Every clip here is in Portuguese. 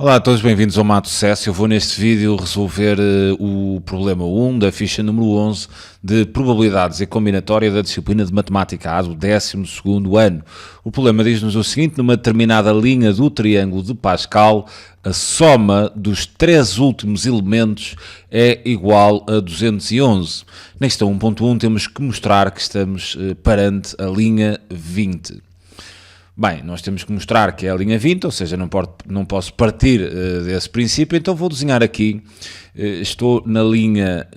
Olá a todos, bem-vindos ao Mato Sucesso. Eu vou neste vídeo resolver o problema 1 da ficha número 11 de probabilidades e combinatória da disciplina de Matemática A do 12º ano. O problema diz-nos o seguinte: numa determinada linha do triângulo de Pascal, a soma dos três últimos elementos é igual a 211. Nesta 1.1 temos que mostrar que estamos perante a linha 20. Bem, nós temos que mostrar que é a linha 20, ou seja, não posso partir desse princípio, então vou desenhar aqui, estou na linha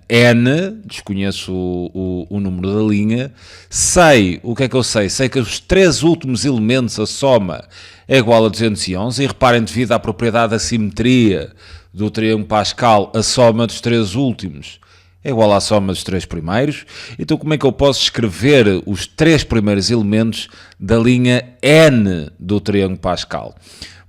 N, desconheço o número da linha, sei, o que é que eu sei? Sei que os três últimos elementos, a soma, é igual a 211, e reparem, devido à propriedade da simetria do triângulo Pascal, a soma dos três últimos é igual à soma dos três primeiros. Então como é que eu posso escrever os três primeiros elementos da linha N do triângulo Pascal?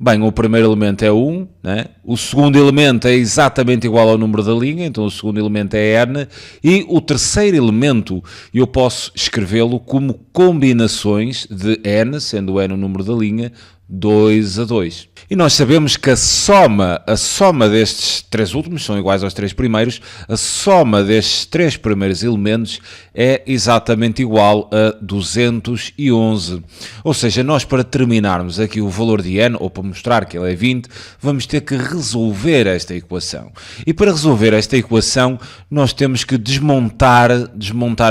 Bem, o primeiro elemento é 1, né? O segundo elemento é exatamente igual ao número da linha, então o segundo elemento é N, e o terceiro elemento eu posso escrevê-lo como combinações de N, sendo N o número da linha, 2 a 2. E nós sabemos que a soma destes três últimos são iguais aos três primeiros, a soma destes três primeiros elementos é exatamente igual a 211. Ou seja, nós para terminarmos aqui o valor de n, ou para mostrar que ele é 20, vamos ter que resolver esta equação. E para resolver esta equação, nós temos que desmontar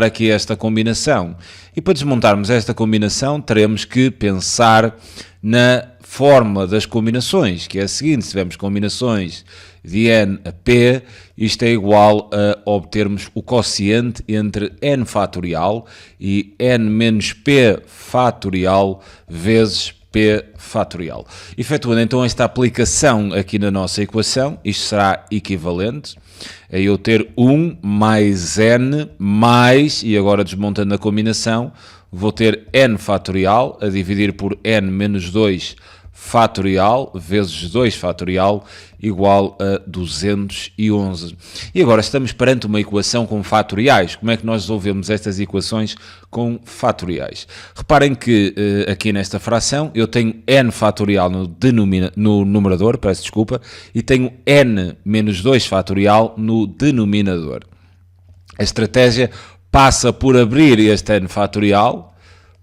aqui esta combinação. E para desmontarmos esta combinação, teremos que pensar na fórmula das combinações, que é a seguinte: se tivermos combinações de n a p, isto é igual a obtermos o quociente entre n fatorial e n menos p fatorial vezes p fatorial. Efetuando então esta aplicação aqui na nossa equação, isto será equivalente a eu ter 1 mais n mais, e agora desmontando a combinação, vou ter n fatorial a dividir por n menos 2 fatorial vezes 2 fatorial igual a 211. E agora estamos perante uma equação com fatoriais. Como é que nós resolvemos estas equações com fatoriais? Reparem que aqui nesta fração eu tenho n fatorial no numerador, peço desculpa, e tenho n menos 2 fatorial no denominador. A estratégia passa por abrir este n fatorial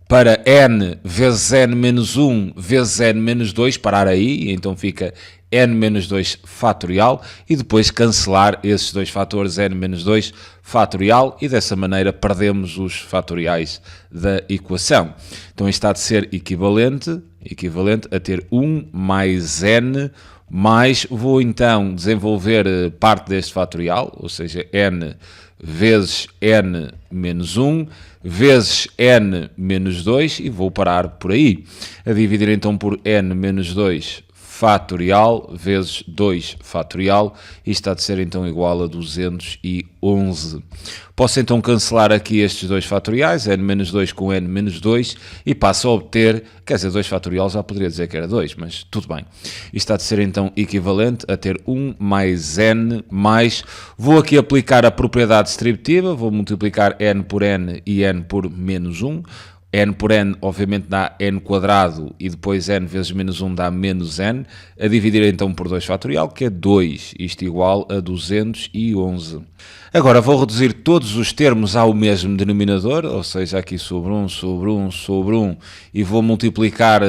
para n vezes n menos 1 vezes n menos 2, parar aí, então fica n menos 2 fatorial, e depois cancelar esses dois fatores, n menos 2 fatorial, e dessa maneira perdemos os fatoriais da equação. Então isto está de ser equivalente a ter 1 mais n, mais, vou então desenvolver parte deste fatorial, ou seja, n vezes n menos 1, vezes n menos 2, e vou parar por aí. A dividir então por n menos 2 fatorial vezes 2 fatorial, e está de ser então igual a 211. Posso então cancelar aqui estes dois fatoriais, n menos 2 com n menos 2, e passo a obter, quer dizer, 2 fatorial já poderia dizer que era 2, mas tudo bem. Isto está de ser então equivalente a ter 1 mais n mais, vou aqui aplicar a propriedade distributiva, vou multiplicar n por n e n por menos 1, n por n obviamente dá n quadrado, e depois n vezes menos 1 dá menos n, a dividir então por 2 fatorial, que é 2, isto igual a 211. Agora vou reduzir todos os termos ao mesmo denominador, ou seja, aqui sobre 1, sobre 1, sobre 1, e vou multiplicar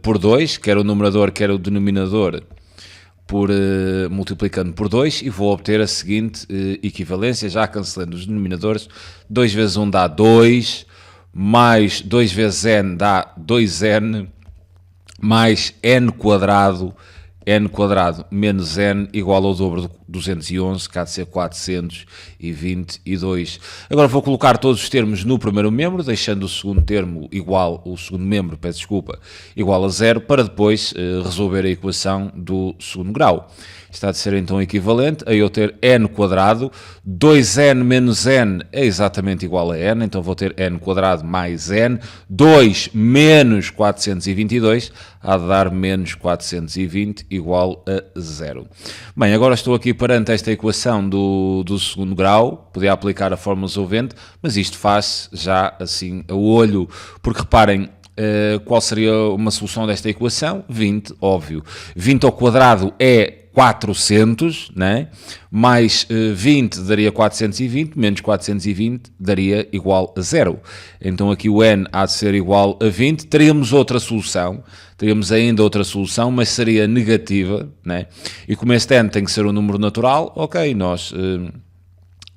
por 2, quer o numerador, quer o denominador, multiplicando por 2, e vou obter a seguinte equivalência, já cancelando os denominadores. 2 vezes 1 dá 2, mais 2 vezes n dá 2n, mais n quadrado menos n igual ao dobro de 211, que há de ser 422. Agora vou colocar todos os termos no primeiro membro, deixando o segundo membro, igual a 0, para depois resolver a equação do segundo grau. Está de ser então equivalente a eu ter n quadrado, 2n menos n é exatamente igual a n, então vou ter n quadrado mais n, 2 menos 422, há de dar menos 420 igual a 0. Bem, agora estou aqui perante esta equação do segundo grau, podia aplicar a fórmula solvente, mas isto faz já assim a olho, porque reparem, Qual seria uma solução desta equação? 20, óbvio. 20 ao quadrado é 400, né? Mais 20 daria 420, menos 420 daria igual a 0. Então aqui o n há de ser igual a 20. Teríamos outra solução, teríamos ainda outra solução, mas seria negativa, né? E como este n tem que ser um número natural, ok, nós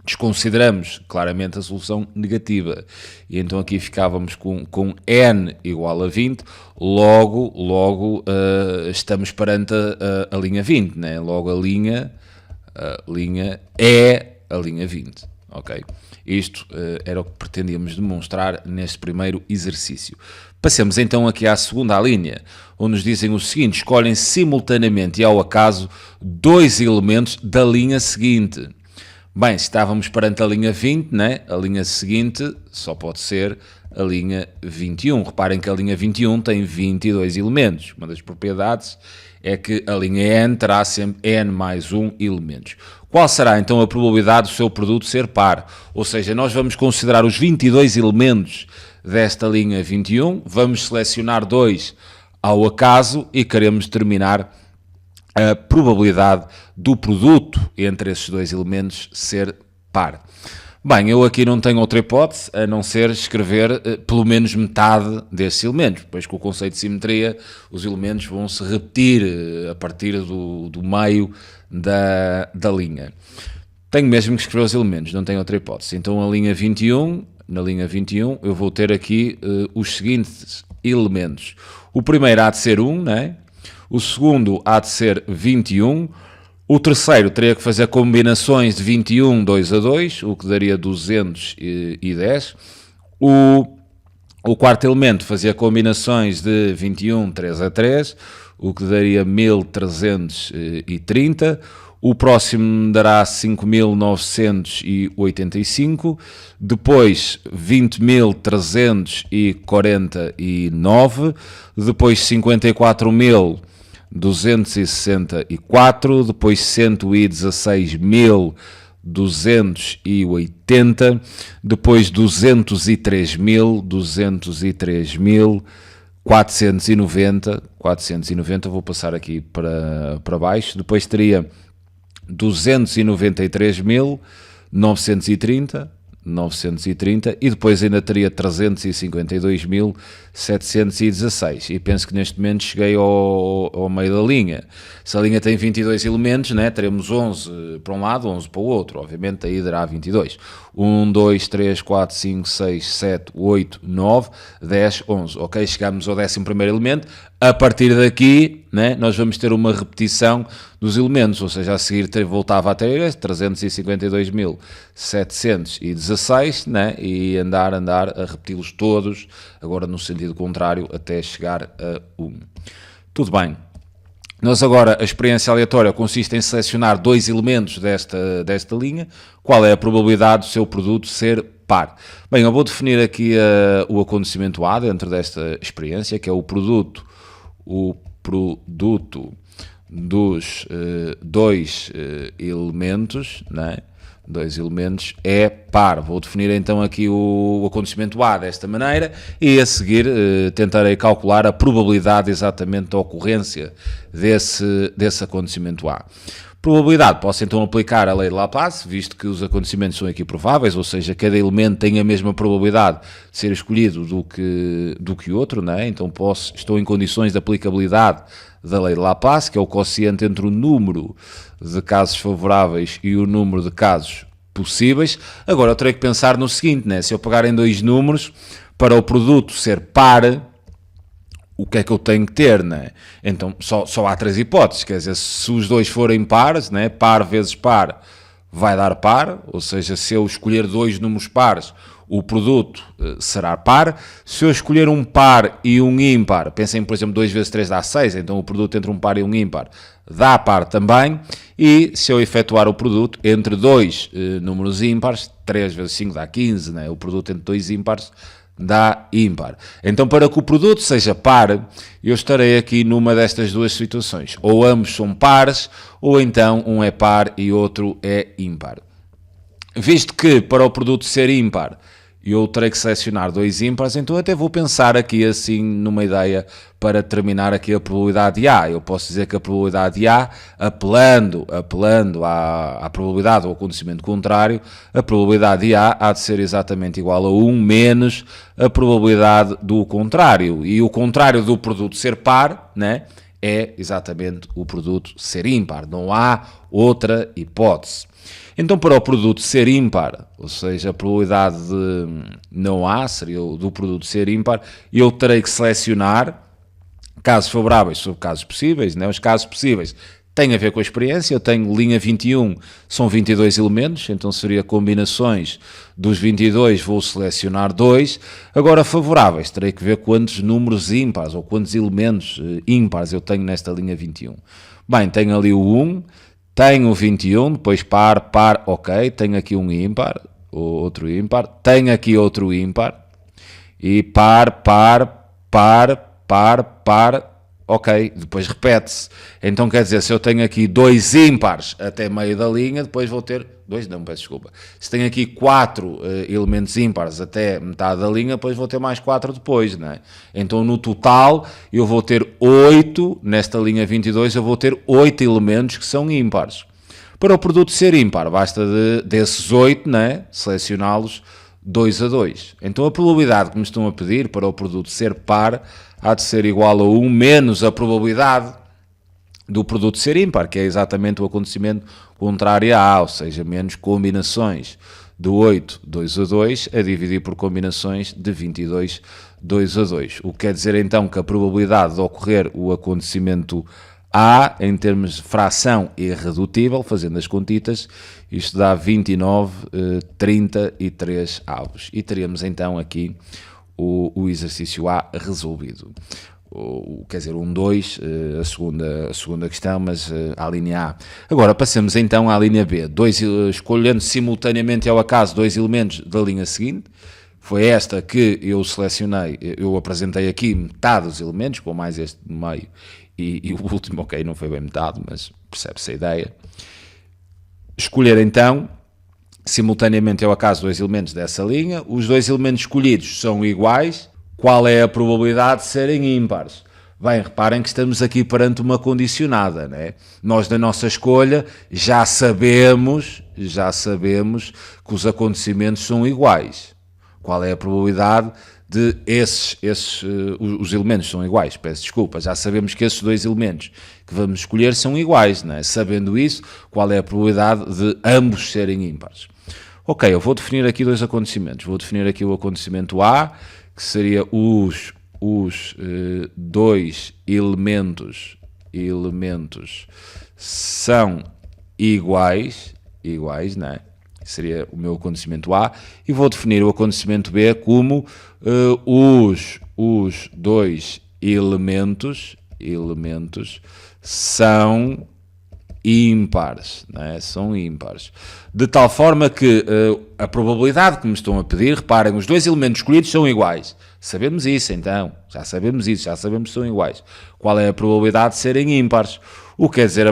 desconsideramos claramente a solução negativa. E então aqui ficávamos com n igual a 20, logo estamos perante a linha 20, né? Logo a linha é a linha 20, ok? Isto era o que pretendíamos demonstrar neste primeiro exercício. Passemos então aqui à segunda linha, onde nos dizem o seguinte: escolhem simultaneamente e ao acaso dois elementos da linha seguinte. Bem, se estávamos perante a linha 20, né? A linha seguinte só pode ser a linha 21. Reparem que a linha 21 tem 22 elementos. Uma das propriedades é que a linha n terá sempre n mais 1 elementos. Qual será então a probabilidade do seu produto ser par? Ou seja, nós vamos considerar os 22 elementos desta linha 21, vamos selecionar 2 ao acaso e queremos determinar a probabilidade do produto entre esses dois elementos ser par. Bem, eu aqui não tenho outra hipótese a não ser escrever pelo menos metade desses elementos, pois com o conceito de simetria os elementos vão se repetir a partir do meio da linha. Tenho mesmo que escrever os elementos, não tenho outra hipótese. Então na linha 21 eu vou ter aqui os seguintes elementos. O primeiro há de ser 1, né? O segundo há de ser 21, o terceiro teria que fazer combinações de 21, 2 a 2, o que daria 210. O quarto elemento fazia combinações de 21, 3 a 3, o que daria 1330. O próximo dará 5.985, depois 20.349, depois 54.264, depois 116.280, depois 203.490, vou passar aqui para baixo, depois teria 293.930 e depois ainda teria 352.716 e penso que neste momento cheguei ao meio da linha. Se a linha tem 22 elementos, né, teremos 11 para um lado, 11 para o outro, obviamente aí dará 22. 1, 2, 3, 4, 5, 6, 7, 8, 9, 10, 11. Ok, chegamos ao 11º elemento. A partir daqui, né, nós vamos ter uma repetição dos elementos, ou seja, a seguir voltava a ter 352.716, né, e andar a repeti-los todos, agora no sentido contrário, até chegar a 1. Tudo bem. Nós agora, a experiência aleatória consiste em selecionar dois elementos desta linha. Qual é a probabilidade do seu produto ser par? Bem, eu vou definir aqui o acontecimento A dentro desta experiência, que é o produto dos dois elementos, né? Dois elementos é par. Vou definir então aqui o acontecimento A desta maneira e a seguir tentarei calcular a probabilidade exatamente da ocorrência desse acontecimento A. Probabilidade, posso então aplicar a lei de Laplace, visto que os acontecimentos são aqui prováveis, ou seja, cada elemento tem a mesma probabilidade de ser escolhido do que outro, né? Então estou em condições de aplicabilidade da lei de Laplace, que é o quociente entre o número de casos favoráveis e o número de casos possíveis. Agora eu terei que pensar no seguinte, né? Se eu pegar em dois números, para o produto ser par, o que é que eu tenho que ter, né? Então só há três hipóteses, quer dizer, se os dois forem pares, né? Par vezes par vai dar par, ou seja, se eu escolher dois números pares, o produto será par. Se eu escolher um par e um ímpar, pensem, por exemplo, 2 vezes 3 dá 6, então o produto entre um par e um ímpar dá par também. E se eu efetuar o produto entre dois números ímpares, 3 vezes 5 dá 15, né? O produto entre dois ímpares dá ímpar. Então, para que o produto seja par, eu estarei aqui numa destas duas situações. Ou ambos são pares, ou então um é par e outro é ímpar. Visto que para o produto ser ímpar, e eu terei que selecionar dois ímpares, então até vou pensar aqui assim numa ideia para terminar aqui a probabilidade de A. Eu posso dizer que a probabilidade de A, apelando à probabilidade ou acontecimento contrário, a probabilidade de A há de ser exatamente igual a 1 menos a probabilidade do contrário. E o contrário do produto ser par, né, é exatamente o produto ser ímpar. Não há outra hipótese. Então, para o produto ser ímpar, ou seja, a probabilidade de não há, seria do produto ser ímpar, eu terei que selecionar casos favoráveis sobre casos possíveis, né? Os casos possíveis têm a ver com a experiência. Eu tenho linha 21, são 22 elementos, então seria combinações dos 22, vou selecionar 2. Agora, favoráveis, terei que ver quantos números ímpares ou quantos elementos ímpares eu tenho nesta linha 21. Bem, tenho ali o 1, tenho o 21, depois par, ok, tenho aqui um ímpar, outro ímpar, tenho aqui outro ímpar, e par, ok, depois repete-se. Então quer dizer, se eu tenho aqui dois ímpares até meio da linha, depois vou ter, peço desculpa, se tenho aqui 4 elementos ímpares até metade da linha, depois vou ter mais 4 depois, não é? Então no total eu vou ter 8, nesta linha 22 eu vou ter 8 elementos que são ímpares. Para o produto ser ímpar, basta desses 8, não é? Selecioná-los 2 a 2. Então a probabilidade que me estão a pedir para o produto ser par há de ser igual a 1 menos a probabilidade do produto ser ímpar, que é exatamente o acontecimento contrário a A, ou seja, menos combinações de 8, 2 a 2, a dividir por combinações de 22, 2 a 2. O que quer dizer então que a probabilidade de ocorrer o acontecimento A, em termos de fração irredutível, fazendo as contitas, isto dá 29, 33 avos. E teríamos então aqui o exercício A resolvido. Quer dizer, 2, a segunda questão, mas a linha A. Agora passamos então à linha B. Escolhendo simultaneamente ao acaso 2 elementos da linha seguinte. Foi esta que eu selecionei, eu apresentei aqui metade dos elementos, com mais este no meio, e o último, ok, não foi bem metade, mas percebe-se a ideia. Escolher então, simultaneamente ao acaso, 2 elementos dessa linha. Os 2 elementos escolhidos são iguais. Qual é a probabilidade de serem ímpares? Bem, reparem que estamos aqui perante uma condicionada, né? Nós, da nossa escolha, já sabemos que os acontecimentos são iguais. Qual é a probabilidade de os elementos são iguais? Peço desculpa, já sabemos que esses 2 elementos que vamos escolher são iguais, né? Sabendo isso, qual é a probabilidade de ambos serem ímpares? Ok, eu vou definir aqui 2 acontecimentos. Vou definir aqui o acontecimento A, que seria os 2 elementos são iguais, não é? Seria o meu acontecimento A, e vou definir o acontecimento B como os 2 elementos são ímpares, não é? São ímpares. De tal forma que a probabilidade que me estão a pedir, reparem, os 2 elementos escolhidos são iguais. Sabemos isso, então. Já sabemos que são iguais. Qual é a probabilidade de serem ímpares? O que quer dizer,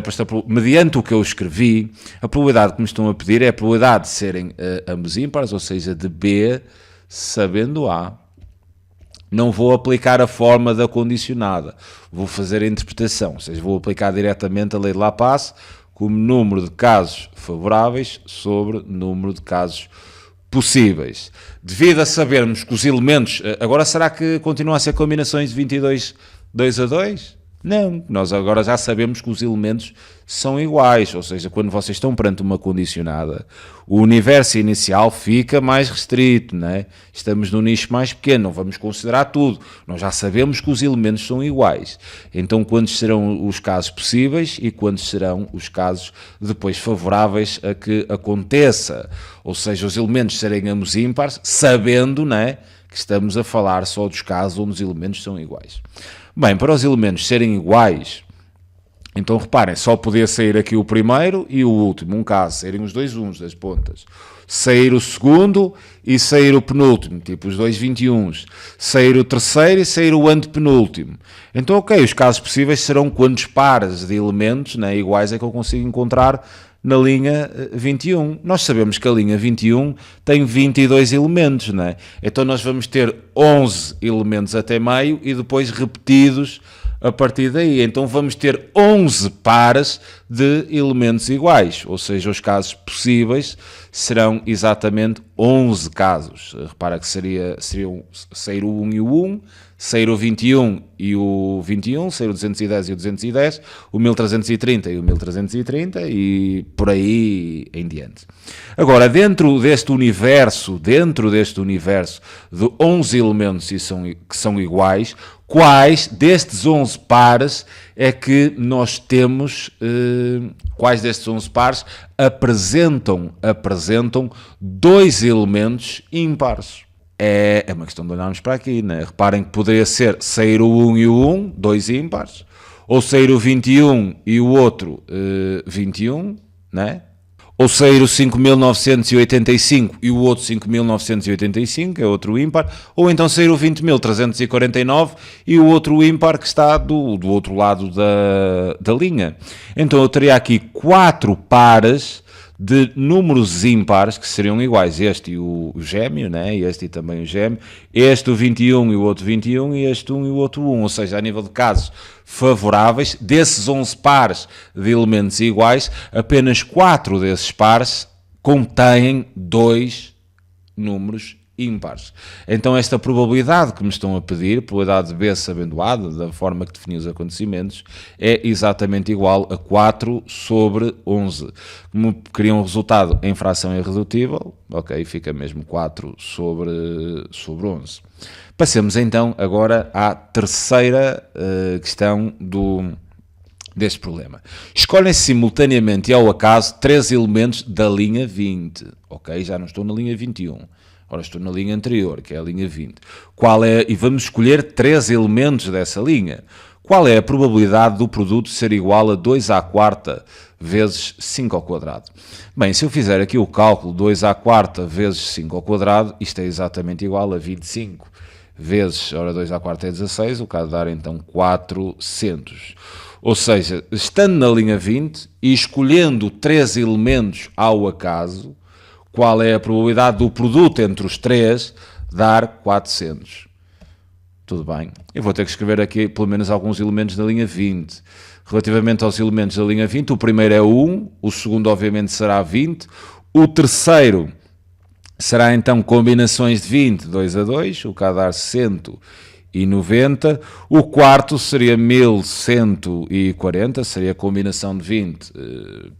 mediante o que eu escrevi, a probabilidade que me estão a pedir é a probabilidade de serem ambos ímpares, ou seja, de B, sabendo A. Não vou aplicar a forma da condicionada. Vou fazer a interpretação, ou seja, vou aplicar diretamente a lei de Laplace como número de casos favoráveis sobre número de casos possíveis. Devido a sabermos que os elementos... Agora, será que continuam a ser combinações de 22, 2 a 2? Não, nós agora já sabemos que os elementos são iguais, ou seja, quando vocês estão perante uma condicionada, o universo inicial fica mais restrito, não é? Estamos num nicho mais pequeno, não vamos considerar tudo, nós já sabemos que os elementos são iguais. Então, quantos serão os casos possíveis e quantos serão os casos depois favoráveis a que aconteça? Ou seja, os elementos serem ambos ímpares, sabendo, não é, que estamos a falar só dos casos onde os elementos são iguais. Bem, para os elementos serem iguais, então reparem, só podia sair aqui o primeiro e o último, um caso, saírem os 2 uns das pontas. Sair o segundo e sair o penúltimo, tipo os 2 21s. Sair o terceiro e sair o antepenúltimo. Então, ok, os casos possíveis serão quantos pares de elementos, né, iguais é que eu consigo encontrar na linha 21. Nós sabemos que a linha 21 tem 22 elementos, não é? Então nós vamos ter 11 elementos até meio e depois repetidos a partir daí. Então vamos ter 11 pares de elementos iguais, ou seja, os casos possíveis serão exatamente 11 casos. Repara que seriam sair o 1 e o 1, sair o 21 e o 21, sair o 210 e o 210, o 1330 e o 1330 e por aí em diante. Agora, dentro deste universo de 11 elementos que são iguais, quais destes 11 pares é que nós temos, quais destes 11 pares apresentam dois elementos ímpares? É uma questão de olharmos para aqui, né? Reparem que poderia ser sair o 1 e o 1, dois ímpares, ou sair o 21 e o outro 21, né? Ou sair o 5.985 e o outro 5.985, é outro ímpar, ou então sair o 20.349 e o outro ímpar que está do outro lado da linha. Então eu teria aqui 4 pares de números ímpares que seriam iguais, este e o gêmeo, né? Este e também o gêmeo, este o 21 e o outro 21 e este 1 e o outro 1, ou seja, a nível de casos favoráveis, desses 11 pares de elementos iguais, apenas 4 desses pares contêm 2 números ímpares. Então esta probabilidade que me estão a pedir, probabilidade de B sabendo A, da forma que defini os acontecimentos, é exatamente igual a 4 sobre 11. Como queria um resultado em fração irredutível, ok, fica mesmo 4 sobre 11. Passemos então agora à terceira questão deste problema. Escolhem-se simultaneamente e ao acaso 3 elementos da linha 20. Ok, já não estou na linha 21. Ora, estou na linha anterior, que é a linha 20. E vamos escolher 3 elementos dessa linha. Qual é a probabilidade do produto ser igual a 2 à quarta vezes 5 ao quadrado? Bem, se eu fizer aqui o cálculo 2 à quarta vezes 5 ao quadrado, isto é exatamente igual a 25 vezes, ora 2 à quarta é 16, o que há de dar então 400. Ou seja, estando na linha 20 e escolhendo 3 elementos ao acaso, qual é a probabilidade do produto entre os 3 dar 400? Tudo bem. Eu vou ter que escrever aqui pelo menos alguns elementos da linha 20. Relativamente aos elementos da linha 20, o primeiro é 1, o segundo obviamente será 20, o terceiro será então combinações de 20, 2 a 2, o que há a dar 190, o quarto seria 1140, seria a combinação de 20,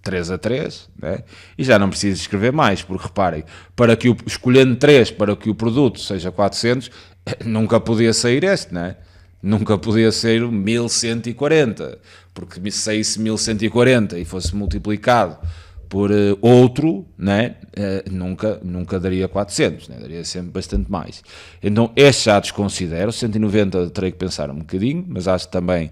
3 a 3, né? E já não preciso escrever mais, porque reparem, escolhendo 3 para que o produto seja 400, nunca podia sair este, né? Nunca podia ser 1140, porque se saísse 1140 e fosse multiplicado por outro, né, nunca daria 400, né, daria sempre bastante mais. Então este já desconsidero, 190 terei que pensar um bocadinho, mas acho que também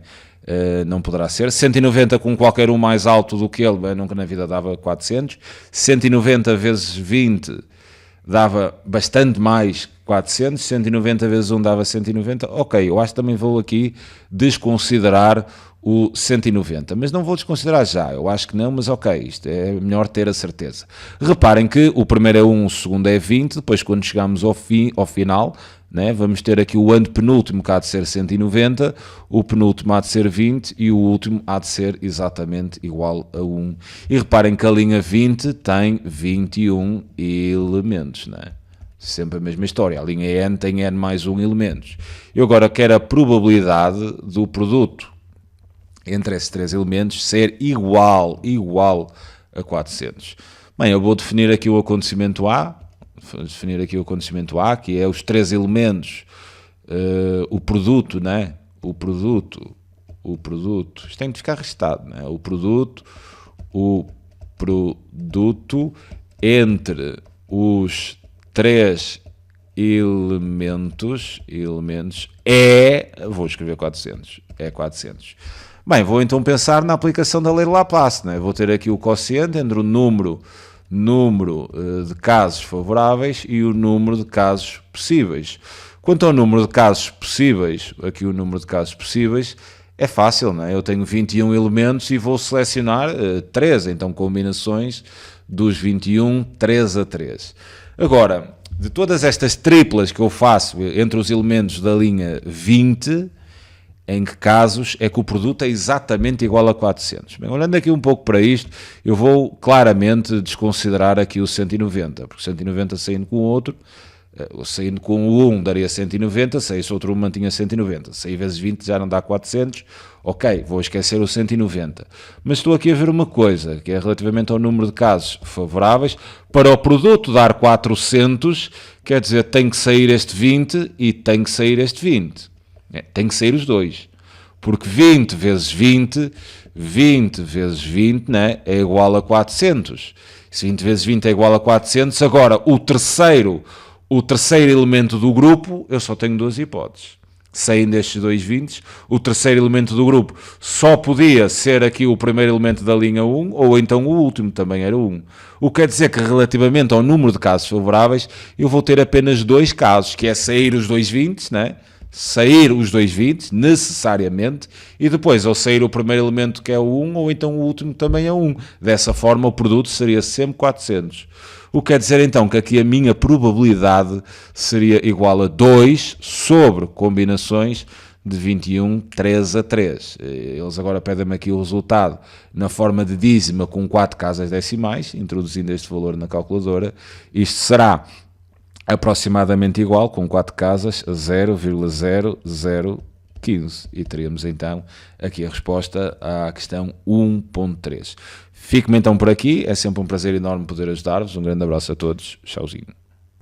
não poderá ser. 190 com qualquer um mais alto do que ele, nunca na vida dava 400. 190 vezes 20 dava bastante mais 400, 190 vezes 1 dava 190, ok, eu acho que também vou aqui desconsiderar o 190, mas não vou desconsiderar já, eu acho que não, mas ok, isto é melhor ter a certeza. Reparem que o primeiro é 1, o segundo é 20, depois quando chegamos ao final, né, vamos ter aqui o antepenúltimo que há de ser 190, o penúltimo há de ser 20 e o último há de ser exatamente igual a 1. E reparem que a linha 20 tem 21 elementos, né? Sempre a mesma história, a linha N tem N mais 1 elementos. Eu agora quero a probabilidade do produto entre esses 3 elementos ser igual a 400. Bem, eu vou definir aqui o acontecimento A, que é os 3 elementos, o produto, né? O produto, isto tem de ficar registado, né? O produto entre os 3 elementos vou escrever 400, é 400. Bem, vou então pensar na aplicação da lei de Laplace, né? Vou ter aqui o quociente entre o número de casos favoráveis e o número de casos possíveis. Quanto ao número de casos possíveis, aqui o número de casos possíveis É fácil, não é? Eu tenho 21 elementos e vou selecionar 3, então combinações dos 21, 3 a 3. Agora, de todas estas triplas que eu faço entre os elementos da linha 20, em que casos é que o produto é exatamente igual a 400? Bem, olhando aqui um pouco para isto, eu vou claramente desconsiderar aqui o 190, porque 190 saindo com o outro, saindo com o 1 daria 190, se esse outro 1 mantinha 190, sair vezes 20 já não dá 400, ok, vou esquecer o 190. Mas estou aqui a ver uma coisa, que é relativamente ao número de casos favoráveis, para o produto dar 400, quer dizer, tem que sair este 20 e tem que sair este 20. Tem que sair os dois, porque 20 vezes 20, 20 vezes 20, né, é igual a 400. Se 20 vezes 20 é igual a 400, agora o terceiro elemento do grupo, eu só tenho duas hipóteses. Saindo destes dois 20, o terceiro elemento do grupo só podia ser aqui o primeiro elemento da linha 1, ou então o último também era 1. O que quer dizer que relativamente ao número de casos favoráveis, eu vou ter apenas dois casos, que é sair os dois 20, né? Sair os dois 20, necessariamente, e depois ou sair o primeiro elemento que é o 1, ou então o último também é 1. Dessa forma o produto seria sempre 400. O que quer dizer então que aqui a minha probabilidade seria igual a 2 sobre combinações de 21, 3 a 3. Eles agora pedem-me aqui o resultado na forma de dízima com 4 casas decimais, introduzindo este valor na calculadora. Isto será aproximadamente igual, com 4 casas, a 0,0015. E teríamos então aqui a resposta à questão 1.3. Fico-me então por aqui, é sempre um prazer enorme poder ajudar-vos. Um grande abraço a todos, tchauzinho.